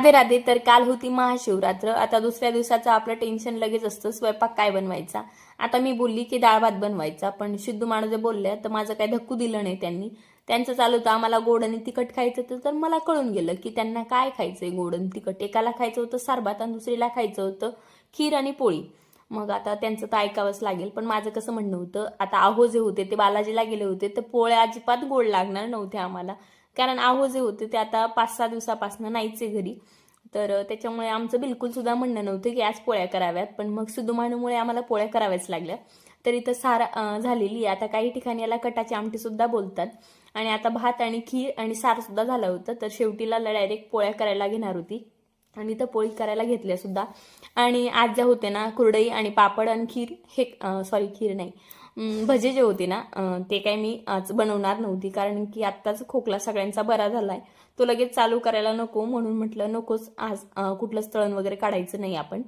राधे राधे. तर काल होती महाशिवरात्र. आता दुसऱ्या दिवसाचं आपलं टेन्शन लगेच असतं स्वयंपाक काय बनवायचा. आता मी बोलली की डाळ भात बनवायचा, पण सिद्धू माणू जे बोलले तर माझं काही धक्कू दिलं नाही त्यांनी. त्यांचं चालू होतं आम्हाला गोड आणि तिखट खायचं होतं. तर मला कळून गेलं की त्यांना काय खायचंय गोड आणि तिखट. एकाला खायचं होतं सारभात आणि दुसरीला खायचं होतं खीर आणि पोळी. मग आता त्यांचं तर ऐकावंच लागेल. पण माझं कसं म्हणणं होतं, आता आहो जे होते ते बालाजीला गेले होते तर पोळ्या अजिबात गोड लागणार नव्हत्या आम्हाला. कारण आहो जे होते ते आता 5-6 दिवसापासून नाहीच आहे घरी. तर त्याच्यामुळे आमचं बिलकुल सुद्धा म्हणणं नव्हतं की आज पोळ्या कराव्यात, पण मग सुदुमाणूमुळे आम्हाला पोळ्या कराव्याच लागल्या. तर इथं सार झालेली आहे. आता काही ठिकाणी याला कटाची आमटी सुद्धा बोलतात. आणि आता भात आणि खीर आणि सार सुद्धा झालं होतं. तर शेवटीला डायरेक्ट पोळ्या करायला घेणार होती आणि तर पोळी करायला घेतल्या सुद्धा. आणि आज ज्या होते ना कुरडई आणि पापड आणि खीर, हे सॉरी खीर नाही, भजे जे होते ना ते काय मी आज बनवणार नव्हती. कारण की आत्ताच खोकला सगळ्यांचा बरा झालाय, तो लगेच चालू करायला नको म्हणून म्हटलं नकोच आज कुठलंच तळण वगैरे काढायचं नाही आपण.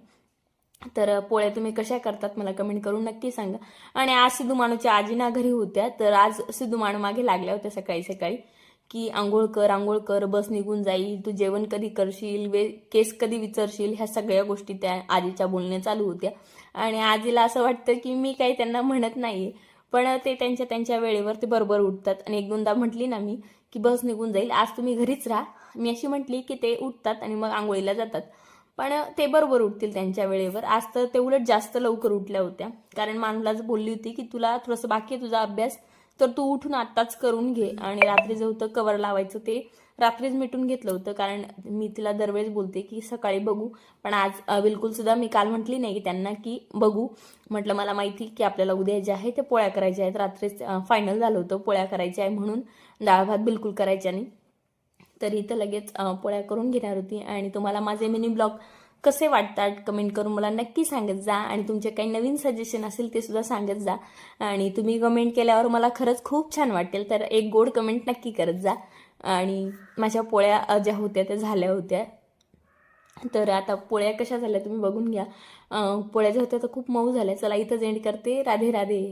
तर पोळ्या तुम्ही कशा करतात मला कमेंट करून नक्की सांगा. आणि आज सिद्धू मानूच्या आजीना घरी होत्या, तर आज सिद्धू मानू मागे लागल्या होत्या सकाळी सकाळी की आंघोळ कर, बस निघून जाईल, तू जेवण कधी करशील, केस कधी विचारशील, ह्या सगळ्या गोष्टी त्या आजीच्या बोलण्या चालू होत्या. आणि आजीला असं वाटतं की मी काही त्यांना म्हणत नाहीये, पण ते त्यांच्या त्यांच्या वेळेवर ते बरोबर उठतात. आणि एक दोनदा म्हटली ना मी की बस निघून जाईल, आज तुम्ही घरीच राहा, मी अशी म्हटली की ते उठतात आणि मग आंघोळीला जातात. पण ते बरोबर उठतील त्यांच्या वेळेवर. आज तर ते उलट जास्त लवकर उठल्या होत्या. कारण मानूलाच बोलली होती की तुला थोडंसं बाकी आहे तुझा अभ्यास, तर तू उठून आत्ताच करून घे. आणि रात्री जे होतं कवर लावायचं ते रात्रीच मिटून घेतलं होतं. कारण मी तिला दरवेळेस बोलते की सकाळी बघू, पण आज बिलकुल सुद्धा मी काल म्हटली नाही की त्यांना की बघू. म्हटलं मला माहिती की आपल्याला उद्या जे आहे ते पोळ्या करायच्या आहेत. रात्रीच फायनल झालं होतं पोळ्या करायच्या आहे म्हणून, डाळ भात बिलकुल करायच्या नाही. तर इथं लगेच पोळ्या करून घेणार होती. आणि तुम्हाला माझे मिनी ब्लॉग कसे वाटतात कमेंट करून मला नक्की सांगत जा. आणि तुमचे काही नवीन सजेशन असेल ते सुद्धा सांगत जा. आणि तुम्ही कमेंट केल्यावर मला खरंच खूप छान वाटेल, तर एक गोड कमेंट नक्की करत जा. आणि माझ्या पोळ्या ज्या होत्या त्या झाल्या होत्या. तर आता पोळ्या कशा झाल्या तुम्ही बघून घ्या. पोळ्या ज्या होत्या तर खूप मऊ झाल्या. चला इथंच एंड करते. राधे राधे.